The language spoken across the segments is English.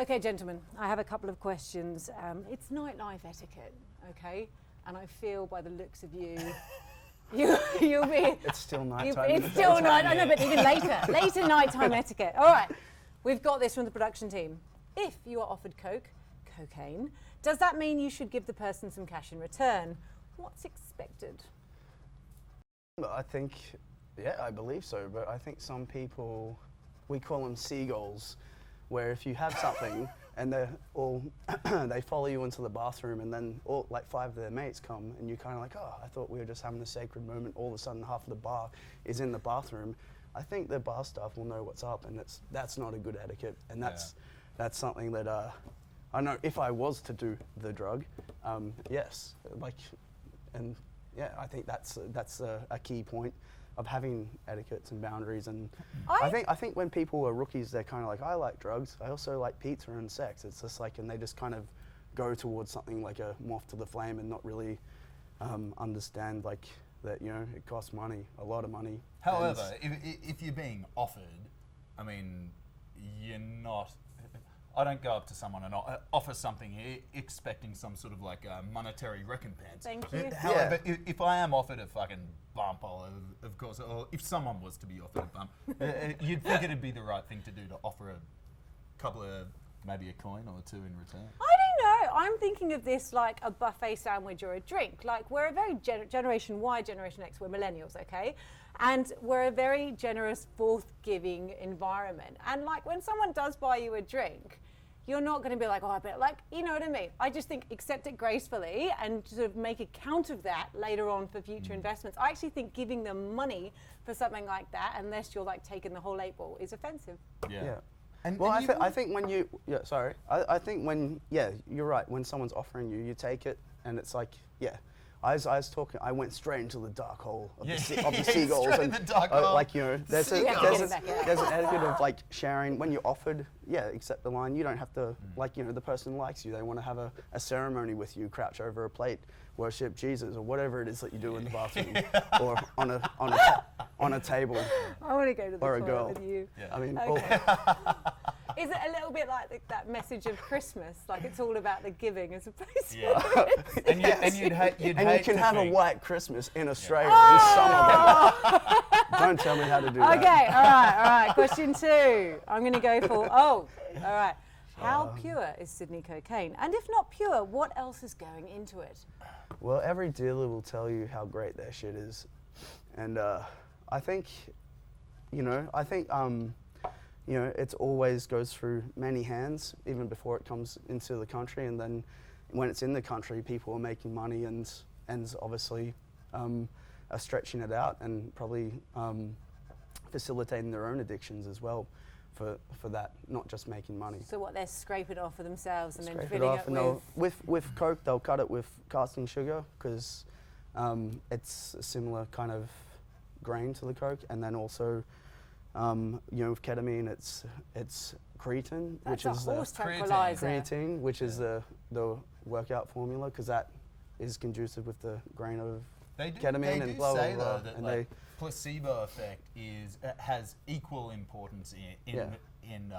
Okay, gentlemen, I have a couple of questions. It's nightlife etiquette, okay? And I feel by the looks of you, you'll be... It's still nighttime. It's still night. I know, but even later nighttime etiquette. All right, we've got this from the production team. If you are offered cocaine, does that mean you should give the person some cash in return? What's expected? I think, yeah, I believe so. But I think some people, we call them Seagulls, where if you have something and they're all, they follow you into the bathroom and then all, like 5 of their mates come and you're kind of like, oh, I thought we were just having a sacred moment. All of a sudden half of the bar is in the bathroom. I think the bar staff will know what's up, and that's not a good etiquette. And that's something that I know if I was to do the drug, yes, like, and yeah, I think that's a key point of having etiquettes and boundaries. And I think when people are rookies, they're kind of like, I like drugs, I also like pizza and sex. It's just like, and they just kind of go towards something like a moth to the flame and not really understand like that, you know, it costs money, a lot of money. However, if you're being offered, I mean, you're not, I don't go up to someone and offer something expecting some sort of like monetary recompense. Thank you. However, if I am offered a fucking bump, I'll, of course, or if someone was to be offered a bump, you'd think it'd be the right thing to do to offer a couple of, maybe a coin or two in return. I don't know. I'm thinking of this like a buffet sandwich or a drink. Like, we're a very Generation Y, Generation X, we're millennials, okay? And we're a very generous, forth-giving environment. And like, when someone does buy you a drink, you're not going to be like, oh, I bet, like, you know what I mean? I just think accept it gracefully and sort of make account of that later on for future investments. I actually think giving them money for something like that, unless you're like taking the whole 8 ball, is offensive. Yeah. And well, I think when you, I think when, you're right. When someone's offering you, you take it, and it's like, I was talking. I went straight into the dark hole of the Seagulls, straight in the dark hole. Like, you know, there's an etiquette of like sharing when you're offered. Yeah, accept the line. You don't have to, like, you know, the person likes you. They want to have a ceremony with you, crouch over a plate, worship Jesus, or whatever it is that you do in the bathroom, or on a table. I want to go to the toilet with you. Yeah. I mean, okay. Is it a little bit like that message of Christmas? Like, it's all about the giving as opposed to and you can have a white Christmas in Australia in summer. Don't tell me how to do that. Okay, all right. Question 2. I'm going to go for, all right. How pure is Sydney cocaine? And if not pure, what else is going into it? Well, every dealer will tell you how great their shit is. And I think, it always goes through many hands, even before it comes into the country. And then when it's in the country, people are making money and obviously are stretching it out and probably facilitating their own addictions as well for that, not just making money. So what, they're scraping it off for themselves and then filling it with Coke, they'll cut it with casting sugar because it's a similar kind of grain to the Coke, and then also with ketamine, it's creatine, which is the creatine, which is the workout formula, because that is conducive with the grain of ketamine and blah blah blah. And like placebo effect has equal importance in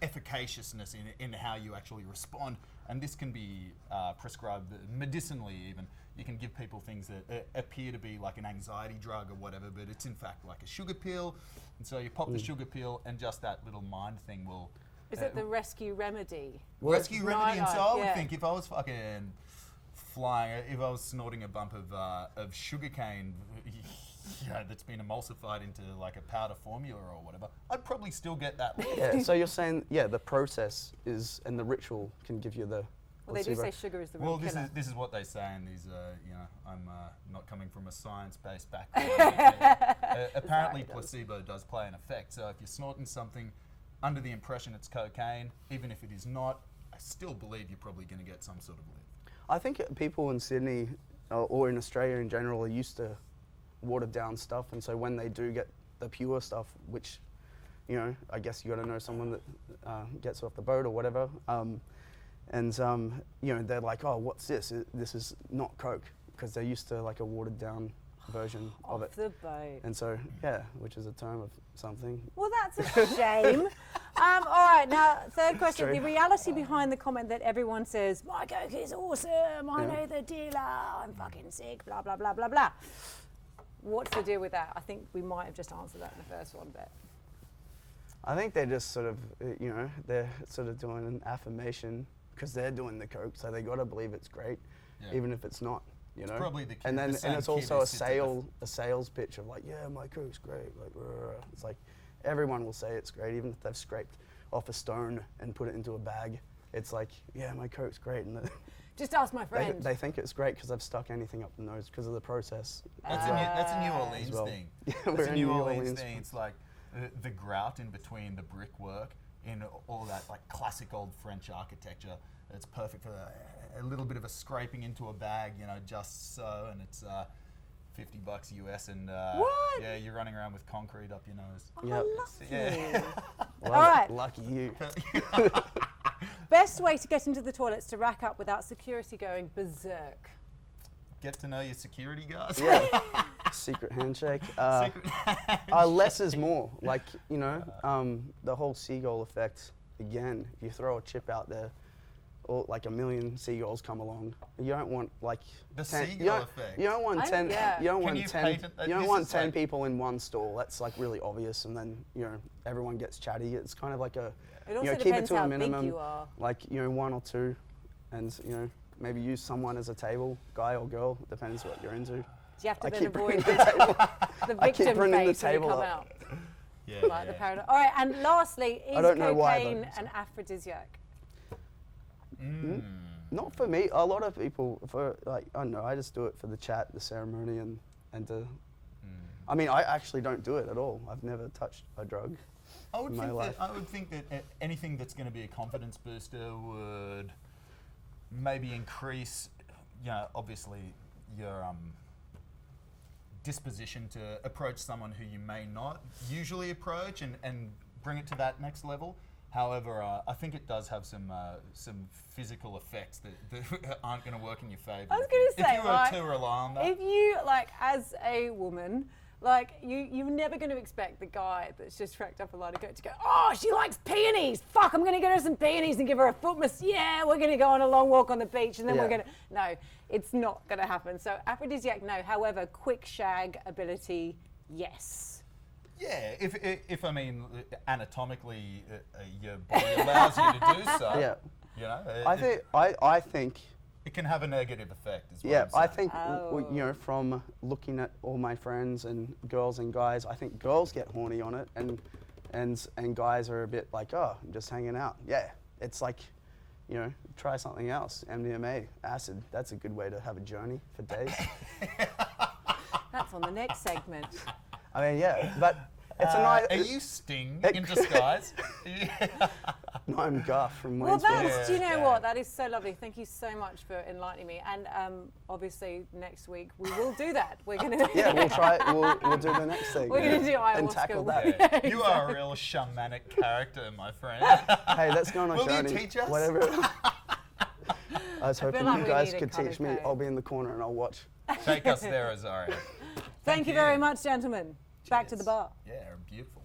efficaciousness in how you actually respond, and this can be prescribed medicinally even. You can give people things that appear to be like an anxiety drug or whatever, but it's in fact like a sugar pill. And so you pop the sugar pill, and just that little mind thing will... Is it the rescue remedy? Rescue remedy, and so I would think if I was fucking flying, if I was snorting a bump of sugarcane, that's been emulsified into like a powder formula or whatever, I'd probably still get that. Yeah, so you're saying, the process is, and the ritual can give you the... Well, they do say sugar is the real killer. Well, this is what they say in these, I'm not coming from a science-based background. Apparently placebo does play an effect. So if you're snorting something under the impression it's cocaine, even if it is not, I still believe you're probably going to get some sort of lift. I think people in Sydney, or in Australia in general, are used to watered down stuff. And so when they do get the pure stuff, which, I guess you got to know someone that gets off the boat or whatever, they're like, oh, what's this? This is not Coke, because they're used to like a watered down version of it. Off the boat. And so, which is a term of something. Well, that's a shame. All right, now third question. True. The reality behind the comment that everyone says, my Coke is awesome, I know the dealer, I'm fucking sick, blah, blah, blah, blah, blah. What's the deal with that? I think we might have just answered that in the first one, but. I think they're just sort of, they're sort of doing an affirmation because they're doing the Coke, so they got to believe it's great, even if it's not. It's probably the kid, and the same it's kid also who a sits at the sales pitch of like, yeah, my Coke's great. Like, it's like everyone will say it's great, even if they've scraped off a stone and put it into a bag. It's like, yeah, my Coke's great, and Just ask my friend. they think it's great because I've stuck anything up the nose because of the process. That's a New Orleans well. thing. Yeah, That's we're a in New New Orleans Orleans. thing. It's like the grout in between the brickwork in all that like classic old French architecture. It's perfect for a little bit of a scraping into a bag, just so, and it's $50 US, and What? yeah, you're running around with concrete up your nose. Yep. Yeah. All right. Lucky you. Best way to get into the toilets to rack up without security going berserk. Get to know your security guards. Yeah. Secret handshake. Less is more. Like, the whole seagull effect. Again, if you throw a chip out there, or like a million seagulls come along, you don't want like The 10, seagull effect. You don't want 10. yeah. You don't Can want you 10. patent that? You don't This want is 10 like- people in one stall. That's like really obvious, and then everyone gets chatty. It's kind of like a It also keep it depends to how a big minimum. you are. Like one or two, and maybe use someone as a table, guy or girl, depends what you're into. Do you have to I then keep avoid bringing the table. the I keep victim bringing the face when you table come up. out? Yeah. Like the paranoid. All right, and lastly, is don't know why, cocaine though. an aphrodisiac? Not for me. A lot of people, I don't know. I just do it for the chat, the ceremony, and to. I mean, I actually don't do it at all. I've never touched a drug. I would in my think life. that anything that's going to be a confidence booster would maybe increase, obviously your disposition to approach someone who you may not usually approach and bring it to that next level. However, I think it does have some physical effects that aren't going to work in your favour. I was going to say, if you were to rely on that. if you, as a woman, you're never going to expect the guy that's just cracked up a lot of coke to go, oh, she likes peonies. Fuck, I'm going to get her some peonies and give her a foot massage. Yeah, we're going to go on a long walk on the beach and then we're going to... No, it's not going to happen. So aphrodisiac, no. However, quick shag ability, yes. Yeah, if I mean anatomically your body allows you to do so. Yeah. I think. It can have a negative effect as well. Yeah, I think from looking at all my friends and girls and guys, I think girls get horny on it, and guys are a bit like, oh, I'm just hanging out. Yeah, it's like, try something else. MDMA, acid. That's a good way to have a journey for days. That's on the next segment. I mean, yeah, but it's a nice. Are you Sting in disguise? No, I'm Guff from Well, Wayne's. do you know what? That is so lovely. Thank you so much for enlightening me. And obviously, next week we will do that. We're gonna. Yeah, we'll try. We'll do the next thing. We're gonna do ayahuasca. and tackle that. Yeah. You are a real shamanic character, my friend. Hey, let's go on a Will you journey. teach us? Whatever. I was hoping like you we guys need a could colour teach me. code. I'll be in the corner and I'll watch. Take us there, Azaria. Thank you very much, gentlemen. Back to the bar. Yeah, beautiful.